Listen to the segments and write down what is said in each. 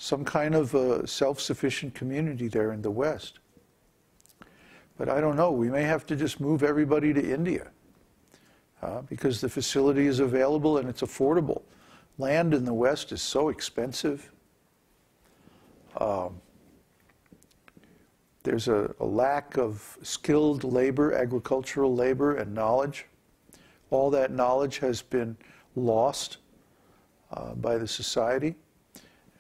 some kind of a self-sufficient community there in the West. But I don't know, we may have to just move everybody to India because the facility is available and it's affordable. Land in the West is so expensive. There's a lack of skilled labor, agricultural labor, and knowledge. All that knowledge has been lost by the society.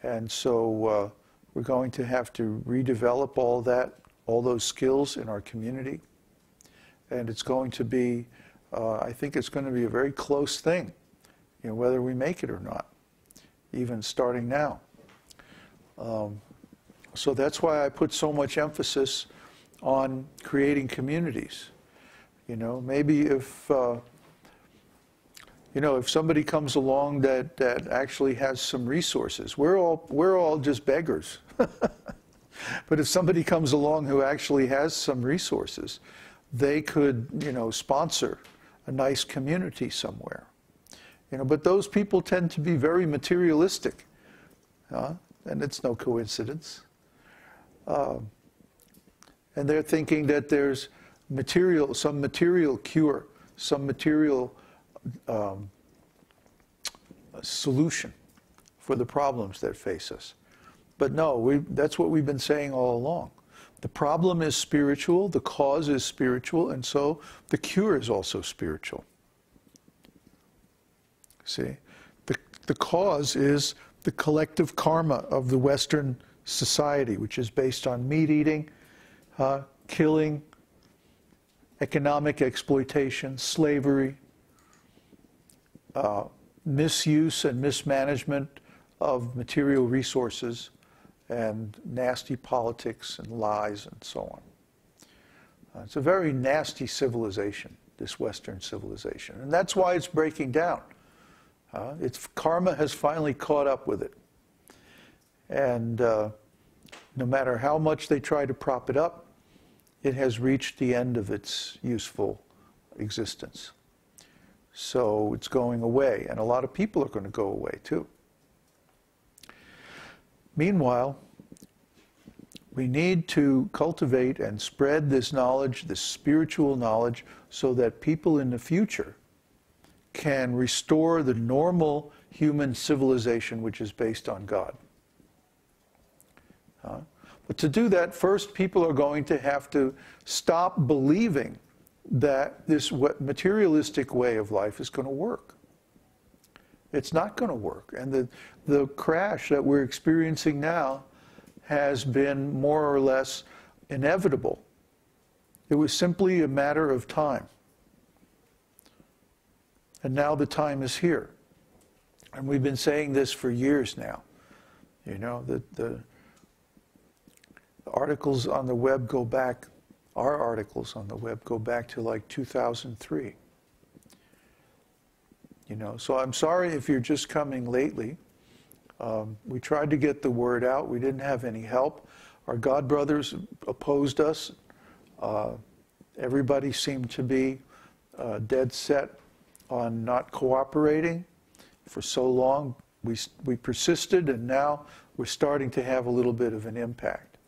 And so we're going to have to redevelop all those skills in our community. And it's going to be, I think it's going to be a very close thing, whether we make it or not, even starting now. So that's why I put so much emphasis on creating communities. Maybe if somebody comes along that actually has some resources, we're all just beggars. But if somebody comes along who actually has some resources, they could, sponsor a nice community somewhere. But those people tend to be very materialistic, and it's no coincidence. And they're thinking that there's some material cure, some material solution for the problems that face us. But no, that's what we've been saying all along. The problem is spiritual, the cause is spiritual, and so the cure is also spiritual. See? The cause is the collective karma of the Western society, which is based on meat eating, killing, economic exploitation, slavery, misuse and mismanagement of material resources, and nasty politics and lies and so on. It's a very nasty civilization, this Western civilization. And that's why it's breaking down. Its karma has finally caught up with it. And no matter how much they try to prop it up, it has reached the end of its useful existence. So it's going away, and a lot of people are going to go away too. Meanwhile, we need to cultivate and spread this knowledge, this spiritual knowledge, so that people in the future can restore the normal human civilization which is based on God. But to do that, first people are going to have to stop believing that this materialistic way of life is going to work. It's not going to work. And the crash that we're experiencing now has been more or less inevitable. It was simply a matter of time. And now the time is here. And we've been saying this for years now. The articles on the web go back, our articles on the web go back to like 2003. So I'm sorry if you're just coming lately. We tried to get the word out. We didn't have any help. Our God brothers opposed us. Everybody seemed to be dead set on not cooperating for so long. We persisted, and now we're starting to have a little bit of an impact.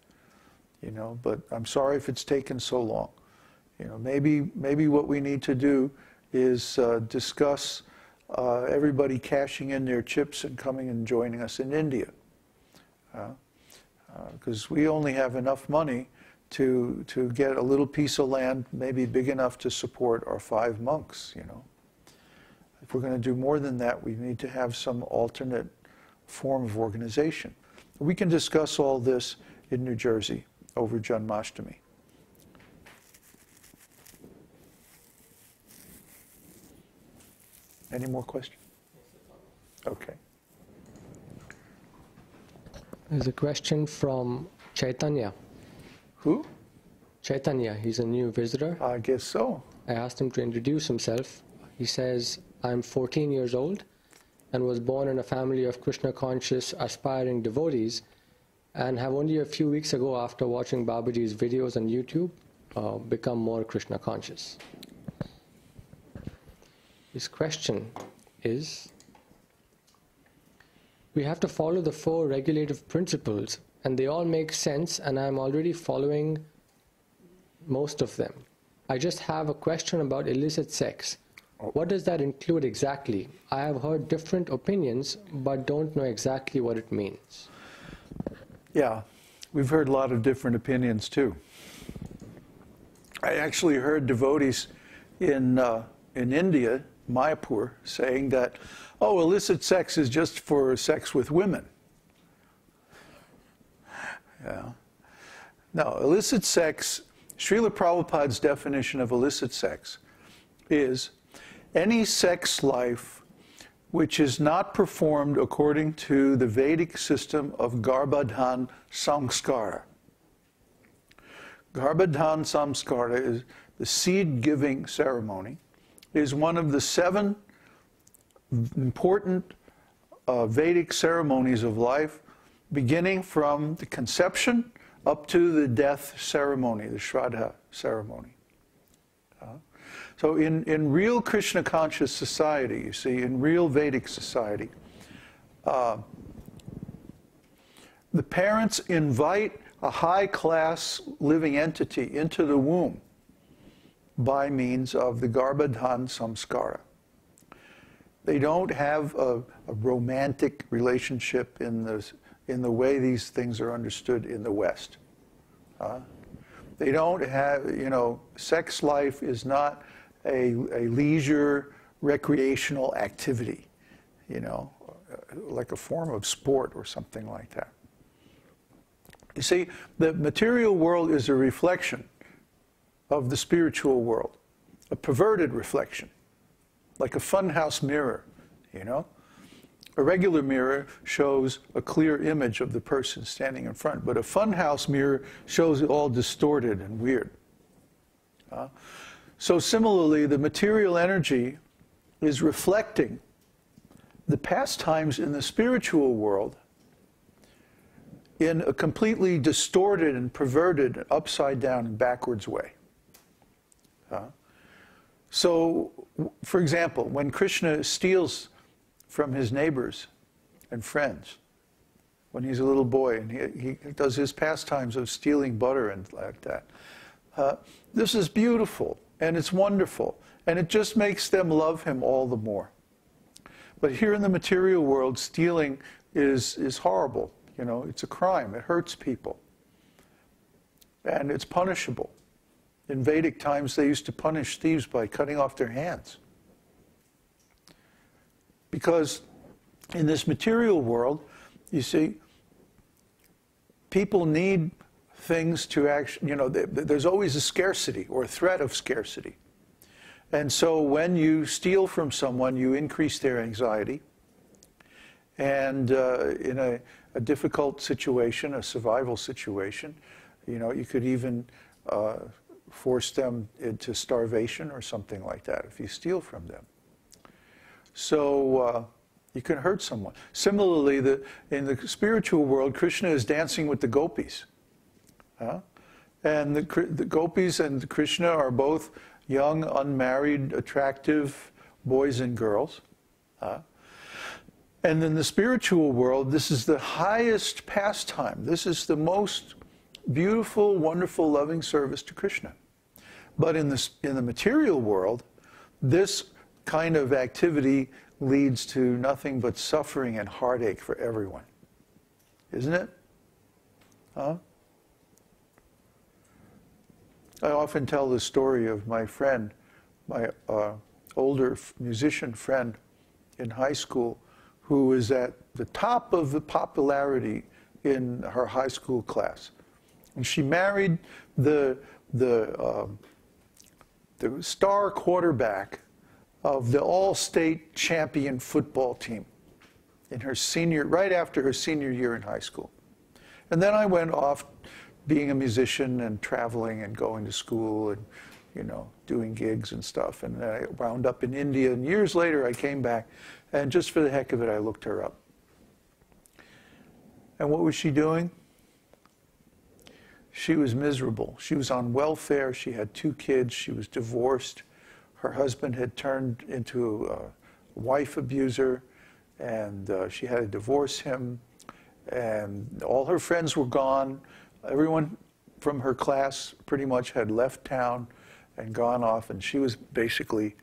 But I'm sorry if it's taken so long. Maybe what we need to do is discuss everybody cashing in their chips and coming and joining us in India. Because we only have enough money to get a little piece of land, maybe big enough to support our 5 monks, If we're going to do more than that, we need to have some alternate form of organization. We can discuss all this in New Jersey over Janmashtami. Any more questions? Okay. There's a question from Chaitanya. Who? Chaitanya, he's a new visitor. I guess so. I asked him to introduce himself. He says, I'm 14 years old and was born in a family of Krishna-conscious aspiring devotees, and have only a few weeks ago, after watching Babaji's videos on YouTube, become more Krishna-conscious. His question is, we have to follow the 4 regulative principles, and they all make sense, and I'm already following most of them. I just have a question about illicit sex. What does that include exactly? I have heard different opinions, but don't know exactly what it means. Yeah, we've heard a lot of different opinions too. I actually heard devotees in India, Mayapur, saying that, oh, illicit sex is just for sex with women. Yeah. No, illicit sex, Srila Prabhupada's definition of illicit sex is any sex life which is not performed according to the Vedic system of garbhadhan samskara. Garbhadhan samskara is the seed-giving ceremony, is one of the 7 important Vedic ceremonies of life, beginning from the conception up to the death ceremony, the Shraddha ceremony. So in real Krishna conscious society, you see, in real Vedic society, the parents invite a high-class living entity into the womb by means of the garbhadhan samskara. They don't have a romantic relationship in the way these things are understood in the West. They don't have, sex life is not a leisure recreational activity, like a form of sport or something like that. You see, the material world is a reflection of the spiritual world, a perverted reflection, like a funhouse mirror, A regular mirror shows a clear image of the person standing in front, but a funhouse mirror shows it all distorted and weird. So similarly, the material energy is reflecting the pastimes in the spiritual world in a completely distorted and perverted, upside down and backwards way. So, for example, when Krishna steals from his neighbors and friends, when he's a little boy and he does his pastimes of stealing butter and like that, this is beautiful and it's wonderful, and it just makes them love him all the more. But here in the material world, stealing is horrible. It's a crime. It hurts people. And it's punishable. In Vedic times, they used to punish thieves by cutting off their hands. Because in this material world, you see, people need things to actually, there's always a scarcity or a threat of scarcity. And so when you steal from someone, you increase their anxiety. And in a difficult situation, a survival situation, you could even force them into starvation or something like that if you steal from them. So you can hurt someone. Similarly, in the spiritual world, Krishna is dancing with the gopis. And the gopis and Krishna are both young, unmarried, attractive boys and girls. And in the spiritual world, this is the highest pastime. This is the most beautiful, wonderful, loving service to Krishna. But in the material world, this kind of activity leads to nothing but suffering and heartache for everyone. Isn't it? I often tell the story of my friend, my older musician friend in high school, who was at the top of the popularity in her high school class. And she married the star quarterback of the all-state champion football team in her right after her senior year in high school. And then I went off being a musician and traveling and going to school and, doing gigs and stuff. And I wound up in India. And years later, I came back. And just for the heck of it, I looked her up. And what was she doing? She was miserable. She was on welfare. She had 2 kids. She was divorced. Her husband had turned into a wife abuser. and she had to divorce him, and all her friends were gone. Everyone from her class pretty much had left town and gone off, and she was basically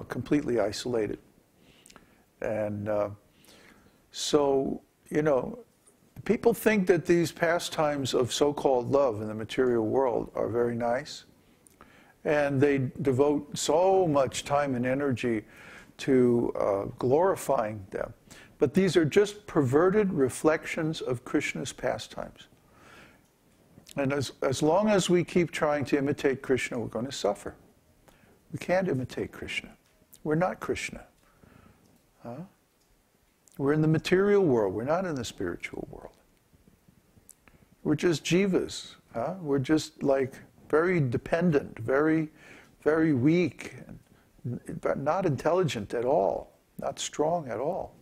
completely isolated. And so, you know, people think that these pastimes of so-called love in the material world are very nice, and they devote so much time and energy to glorifying them. But these are just perverted reflections of Krishna's pastimes. And as long as we keep trying to imitate Krishna, we're going to suffer. We can't imitate Krishna. We're not Krishna. We're in the material world. We're not in the spiritual world. We're just jivas. We're just like very dependent, very, very weak, but not intelligent at all, not strong at all.